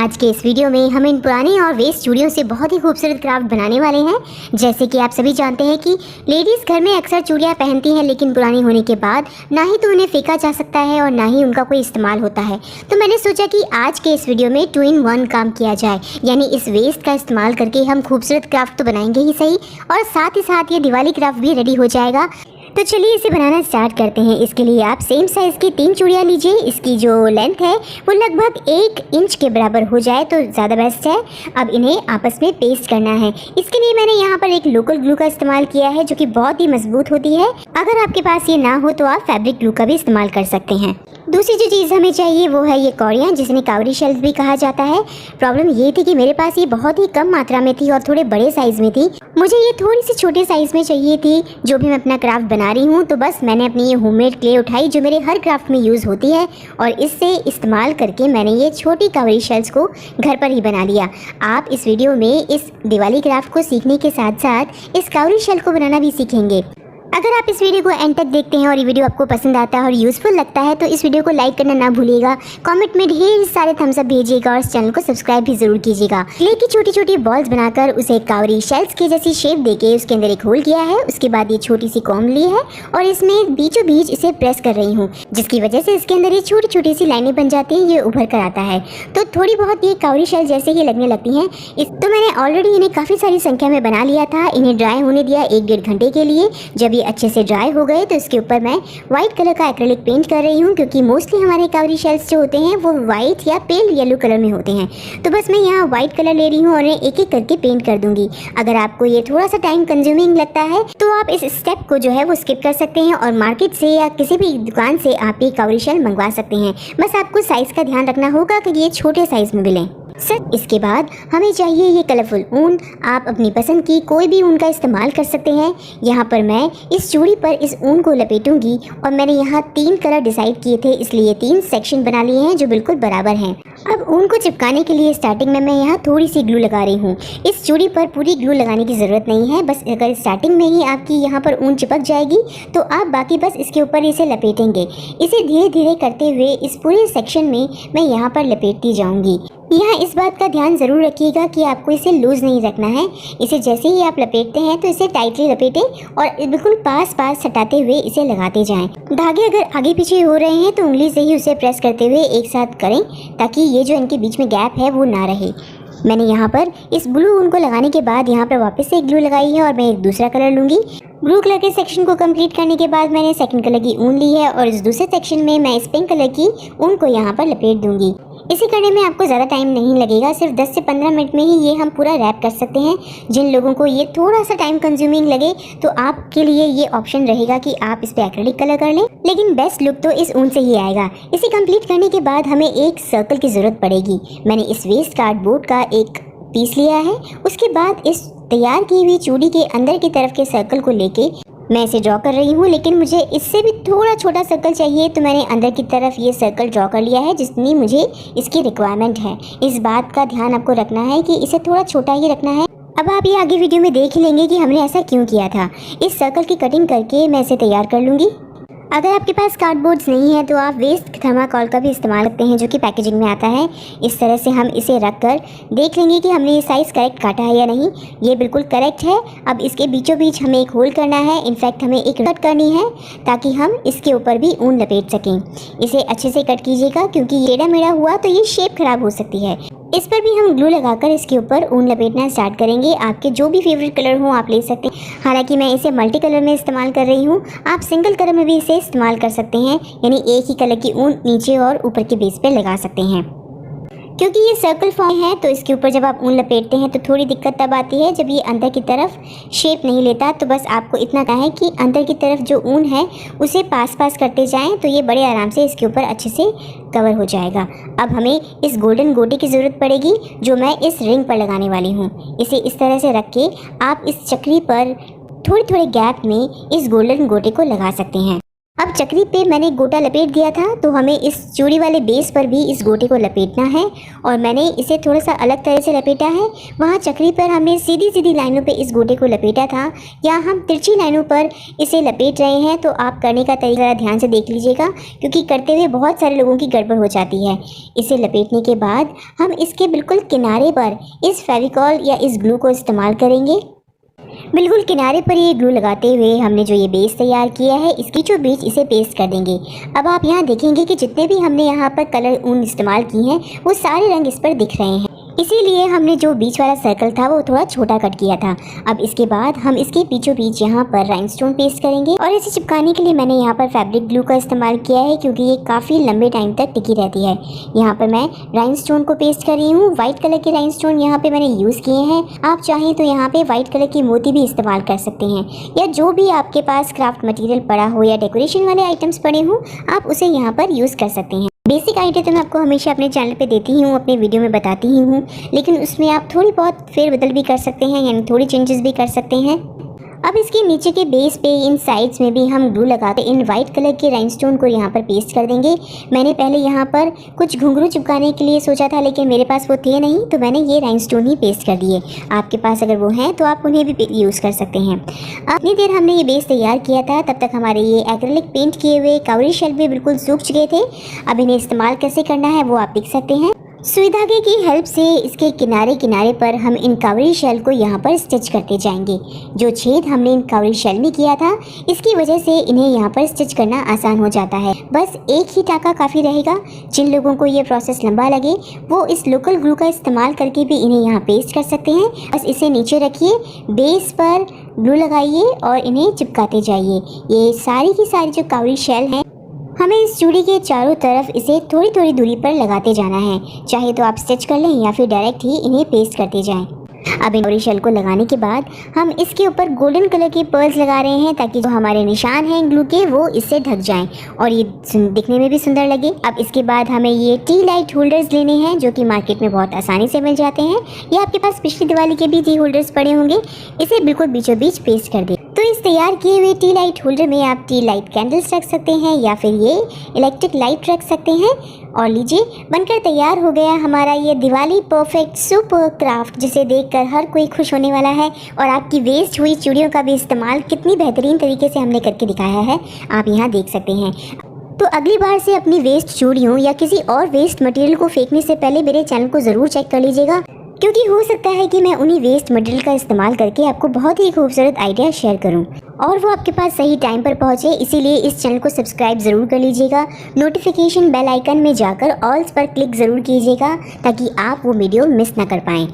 आज के इस वीडियो में हम इन पुरानी और वेस्ट चूड़ियों से बहुत ही खूबसूरत क्राफ्ट बनाने वाले हैं। जैसे कि आप सभी जानते हैं कि लेडीज़ घर में अक्सर चूड़ियाँ पहनती हैं, लेकिन पुरानी होने के बाद ना ही तो उन्हें फेंका जा सकता है और ना ही उनका कोई इस्तेमाल होता है। तो मैंने सोचा कि आज के इस वीडियो में 2 in 1 काम किया जाए, यानी इस वेस्ट का इस्तेमाल करके हम खूबसूरत क्राफ्ट तो बनाएंगे ही सही, और साथ ही साथ ये दिवाली क्राफ्ट भी रेडी हो जाएगा। तो चलिए इसे बनाना स्टार्ट करते हैं। इसके लिए आप सेम साइज़ की 3 चूड़ियाँ लीजिए। इसकी जो लेंथ है वो लगभग 1 इंच के बराबर हो जाए तो ज़्यादा बेस्ट है। अब इन्हें आपस में पेस्ट करना है। इसके लिए मैंने यहाँ पर एक लोकल ग्लू का इस्तेमाल किया है, जो कि बहुत ही मजबूत होती है। अगर आपके पास ये ना हो तो आप फैब्रिक ग्लू का भी इस्तेमाल कर सकते हैं। दूसरी जो चीज़ हमें चाहिए वो है ये कौड़ियाँ, जिसमें कावरी शेल्स भी कहा जाता है। प्रॉब्लम ये थी कि मेरे पास ये बहुत ही कम मात्रा में थी और थोड़े बड़े साइज़ में थी। मुझे ये थोड़ी सी छोटे साइज़ में चाहिए थी, जो भी मैं अपना क्राफ्ट बना रही हूँ। तो बस मैंने अपनी ये होममेड क्ले उठाई, जो मेरे हर क्राफ्ट में यूज़ होती है, और इससे इस्तेमाल करके मैंने ये छोटी कावरी शेल्स को घर पर ही बना लिया। आप इस वीडियो में इस दिवाली क्राफ्ट को सीखने के साथ साथ इस कावरी शेल को बनाना भी सीखेंगे। अगर आप इस वीडियो को एंड तक देखते हैं और ये वीडियो आपको पसंद आता है और यूज़फुल लगता है तो इस वीडियो को लाइक करना ना भूलिएगा, कमेंट में ढेर सारे थम्स अप भेजिएगा और इस चैनल को सब्सक्राइब भी ज़रूर कीजिएगा। क्ले की छोटी छोटी बॉल्स बनाकर उसे कावरी शेल्स के जैसी शेप देके उसके अंदर एक होल किया है। उसके बाद ये छोटी सी कॉम्ब ली है और इसमें बीचों बीच इसे प्रेस कर रही हूँ, जिसकी वजह से इसके अंदर ये छोटी छोटी सी लाइनें बन जाती हैं, ये उभर कर आता है। तो थोड़ी बहुत ये कावरी शेल जैसे ही लगने लगती हैं। तो मैंने ऑलरेडी इन्हें काफ़ी सारी संख्या में बना लिया था। इन्हें ड्राई होने दिया 1-1.5 घंटे के लिए। जब ये अच्छे से ड्राई हो गए तो इसके ऊपर मैं व्हाइट कलर का एक्रेलिक पेंट कर रही हूँ, क्योंकि मोस्टली हमारे कावरी शेल्स जो होते हैं वो व्हाइट या पेल येलो कलर में होते हैं। तो बस मैं यहाँ व्हाइट कलर ले रही हूँ और एक एक करके पेंट कर दूंगी। अगर आपको ये थोड़ा सा टाइम कंज्यूमिंग लगता है तो आप इस स्टेप को जो है वो स्किप कर सकते हैं और मार्केट से या किसी भी दुकान से आप ये कावरी शेल मंगवा सकते हैं। बस आपको साइज़ का ध्यान रखना होगा कि ये छोटे साइज़ में मिलें। सर इसके बाद हमें चाहिए ये कलरफुल ऊन। आप अपनी पसंद की कोई भी ऊन का इस्तेमाल कर सकते हैं। यहाँ पर मैं इस चूड़ी पर इस ऊन को लपेटूंगी और मैंने यहाँ 3 कलर डिसाइड किए थे, इसलिए 3 सेक्शन बना लिए हैं जो बिल्कुल बराबर हैं। अब ऊन को चिपकाने के लिए स्टार्टिंग में मैं यहाँ थोड़ी सी ग्लू लगा रही हूँ। इस चूड़ी पर पूरी ग्लू लगाने की ज़रूरत नहीं है। बस अगर स्टार्टिंग में ही आपकी यहाँ पर ऊन चिपक जाएगी तो आप बाकी बस इसके ऊपर इसे लपेटेंगे। इसे धीरे धीरे करते हुए इस पूरे सेक्शन में मैं यहाँ पर लपेटती जाऊँगी। यहाँ इस बात का ध्यान ज़रूर रखिएगा कि आपको इसे लूज़ नहीं रखना है। इसे जैसे ही आप लपेटते हैं तो इसे टाइटली लपेटें और बिल्कुल पास सटाते हुए इसे लगाते जाएं। धागे अगर आगे पीछे हो रहे हैं तो उंगली से ही उसे प्रेस करते हुए एक साथ करें, ताकि ये जो इनके बीच में गैप है वो ना रहे। मैंने यहाँ पर इस ब्लू ऊन को लगाने के बाद यहाँ पर वापस से एक ग्लू लगाई है और मैं एक दूसरा कलर लूँगी। ब्लू कलर के सेक्शन को कंप्लीट करने के बाद मैंने सेकंड कलर की ऊन ली है और इस दूसरे सेक्शन में मैं इस पिंक कलर की ऊन को यहाँ पर लपेट दूँगी। इसे करने में आपको ज़्यादा टाइम नहीं लगेगा, सिर्फ 10 से 15 मिनट में ही ये हम पूरा रैप कर सकते हैं। जिन लोगों को ये थोड़ा सा टाइम कंज्यूमिंग लगे तो आपके लिए ये ऑप्शन रहेगा कि आप इस पे एक्रेलिक कलर कर लें, लेकिन बेस्ट लुक तो इस ऊन से ही आएगा। इसे कंप्लीट करने के बाद हमें एक सर्कल की ज़रूरत पड़ेगी। मैंने इस वेस्ट कार्डबोर्ड का एक पीस लिया है। उसके बाद इस तैयार की हुई चूड़ी के अंदर की तरफ के सर्कल को लेके मैं इसे ड्रॉ कर रही हूँ, लेकिन मुझे इससे भी थोड़ा छोटा सर्कल चाहिए, तो मैंने अंदर की तरफ ये सर्कल ड्रॉ कर लिया है जितनी मुझे इसकी रिक्वायरमेंट है। इस बात का ध्यान आपको रखना है कि इसे थोड़ा छोटा ही रखना है। अब आप ये आगे वीडियो में देख लेंगे कि हमने ऐसा क्यों किया था। इस सर्कल की कटिंग करके मैं इसे तैयार कर लूँगी। अगर आपके पास कार्डबोर्ड्स नहीं है तो आप वेस्ट थर्माकोल का भी इस्तेमाल करते हैं, जो कि पैकेजिंग में आता है। इस तरह से हम इसे रख कर देख लेंगे कि हमने ये साइज़ करेक्ट काटा है या नहीं। ये बिल्कुल करेक्ट है। अब इसके बीचों बीच हमें एक होल करना है, इनफैक्ट हमें एक कट करनी है ताकि हम इसके ऊपर भी ऊन लपेट सकें। इसे अच्छे से कट कीजिएगा, क्योंकि टेढ़ा मेढ़ा हुआ तो ये शेप खराब हो सकती है। इस पर भी हम ग्लू लगाकर इसके ऊपर ऊन लपेटना स्टार्ट करेंगे। आपके जो भी फेवरेट कलर हो आप ले सकते हैं। हालांकि मैं इसे मल्टी कलर में इस्तेमाल कर रही हूँ, आप सिंगल कलर में भी इसे इस्तेमाल कर सकते हैं, यानी एक ही कलर की ऊन नीचे और ऊपर के बेस पे लगा सकते हैं। क्योंकि ये सर्कल फॉर्म है तो इसके ऊपर जब आप ऊन लपेटते हैं तो थोड़ी दिक्कत तब आती है जब ये अंदर की तरफ शेप नहीं लेता। तो बस आपको इतना कहा है कि अंदर की तरफ जो ऊन है उसे पास करते जाएं, तो ये बड़े आराम से इसके ऊपर अच्छे से कवर हो जाएगा। अब हमें इस गोल्डन गोटे की ज़रूरत पड़ेगी, जो मैं इस रिंग पर लगाने वाली हूँ। इसे इस तरह से रख के आप इस चक्री पर थोड़े थोड़े गैप में इस गोल्डन गोटे को लगा सकते हैं। अब चक्री पे मैंने गोटा लपेट दिया था, तो हमें इस चूड़ी वाले बेस पर भी इस गोटे को लपेटना है और मैंने इसे थोड़ा सा अलग तरह से लपेटा है। वहाँ चक्री पर हमने सीधी सीधी लाइनों पे इस गोटे को लपेटा था, या हम तिरछी लाइनों पर इसे लपेट रहे हैं। तो आप करने का तरीका ध्यान से देख लीजिएगा, क्योंकि करते हुए बहुत सारे लोगों की गड़बड़ हो जाती है। इसे लपेटने के बाद हम इसके बिल्कुल किनारे पर इस फेविकॉल या इस ग्लू को इस्तेमाल करेंगे। बिल्कुल किनारे पर ये ग्लू लगाते हुए हमने जो ये बेस तैयार किया है, इसकी जो बीच इसे पेस्ट कर देंगे। अब आप यहाँ देखेंगे कि जितने भी हमने यहाँ पर कलर ऊन इस्तेमाल की हैं, वो सारे रंग इस पर दिख रहे हैं। इसीलिए हमने जो बीच वाला सर्कल था वो थोड़ा छोटा कट किया था। अब इसके बाद हम इसके बीचों बीच यहाँ पर राइनस्टोन पेस्ट करेंगे और इसे चिपकाने के लिए मैंने यहाँ पर फैब्रिक ग्लू का इस्तेमाल किया है, क्योंकि ये काफ़ी लंबे टाइम तक टिकी रहती है। यहाँ पर मैं राइनस्टोन को पेस्ट कर रही हूँ। व्हाइट कलर के राइनस्टोन यहाँ पे मैंने यूज़ किए हैं। आप चाहें तो यहाँ पे व्हाइट कलर की मोती भी इस्तेमाल कर सकते हैं, या जो भी आपके पास क्राफ्ट मटेरियल पड़ा हो या डेकोरेशन वाले आइटम्स पड़े हों, आप उसे यहाँ पर यूज़ कर सकते हैं। बेसिक आइडिया तो मैं आपको हमेशा अपने चैनल पे देती ही हूँ, अपने वीडियो में बताती ही हूँ, लेकिन उसमें आप थोड़ी बहुत फेरबदल भी कर सकते हैं, यानी थोड़ी चेंजेस भी कर सकते हैं। अब इसके नीचे के बेस पे इन साइड्स में भी हम ग्लू लगाते इन वाइट कलर के राइनस्टोन को यहाँ पर पेस्ट कर देंगे। मैंने पहले यहाँ पर कुछ घुंघरू चिपकाने के लिए सोचा था, लेकिन मेरे पास वो थे नहीं, तो मैंने ये राइनस्टोन ही पेस्ट कर दिए। आपके पास अगर वो हैं तो आप उन्हें भी यूज़ कर सकते हैं। इतनी देर हमने ये बेस तैयार किया था, तब तक हमारे ये एक्रेलिक पेंट किए हुए कावड़ी शेल भी बिल्कुल सूख चुके थे। अब इन्हें इस्तेमाल कैसे करना है वो आप देख सकते हैं। सुई धागे की हेल्प से इसके किनारे किनारे पर हम इन कावड़ी शेल को यहाँ पर स्टिच करते जाएंगे। जो छेद हमने इन कावड़ी शेल में किया था, इसकी वजह से इन्हें यहाँ पर स्टिच करना आसान हो जाता है। बस एक ही टाका काफ़ी रहेगा। जिन लोगों को ये प्रोसेस लंबा लगे, वो इस लोकल ग्लू का इस्तेमाल करके भी इन्हें यहाँ पेस्ट कर सकते हैं। बस इसे नीचे रखिए, बेस पर ग्लू लगाइए और इन्हें चिपकाते जाइए। ये सारी की सारी जो कावड़ी शेल हैं, हमें इस चूड़ी के चारों तरफ इसे थोड़ी थोड़ी दूरी पर लगाते जाना है। चाहे तो आप स्टिच कर लें या फिर डायरेक्ट ही इन्हें पेस्ट करते जाएं। अब इन शेल को लगाने के बाद हम इसके ऊपर गोल्डन कलर के पर्ल्स लगा रहे हैं, ताकि जो हमारे निशान हैं ग्लू के, वो इससे ढक जाएं और ये दिखने में भी सुंदर लगे। अब इसके बाद हमें ये टी लाइट होल्डर्स लेने हैं, जो कि मार्केट में बहुत आसानी से मिल जाते हैं। ये आपके पास पिछली दिवाली के भी टी होल्डर्स पड़े होंगे। इसे बिल्कुल बीचों बीच पेस्ट कर दें। तो इस तैयार किए हुए टी लाइट होल्डर में आप टी लाइट कैंडल्स रख सकते हैं, या फिर ये इलेक्ट्रिक लाइट रख सकते हैं। और लीजिए, बनकर तैयार हो गया हमारा ये दिवाली परफेक्ट सुपर क्राफ्ट, जिसे देखकर हर कोई खुश होने वाला है। और आपकी वेस्ट हुई चूड़ियों का भी इस्तेमाल कितनी बेहतरीन तरीके से हमने करके दिखाया है, आप यहाँ देख सकते हैं। तो अगली बार से अपनी वेस्ट चूड़ियों या किसी और वेस्ट मटेरियल को फेंकने से पहले मेरे चैनल को ज़रूर चेक कर लीजिएगा, क्योंकि हो सकता है कि मैं उन्हीं वेस्ट मटेरियल का इस्तेमाल करके आपको बहुत ही खूबसूरत आइडिया शेयर करूं और वो आपके पास सही टाइम पर पहुंचे। इसीलिए इस चैनल को सब्सक्राइब ज़रूर कर लीजिएगा। नोटिफिकेशन बेल आइकन में जाकर ऑल्स पर क्लिक ज़रूर कीजिएगा, ताकि आप वो वीडियो मिस ना कर पाएँ।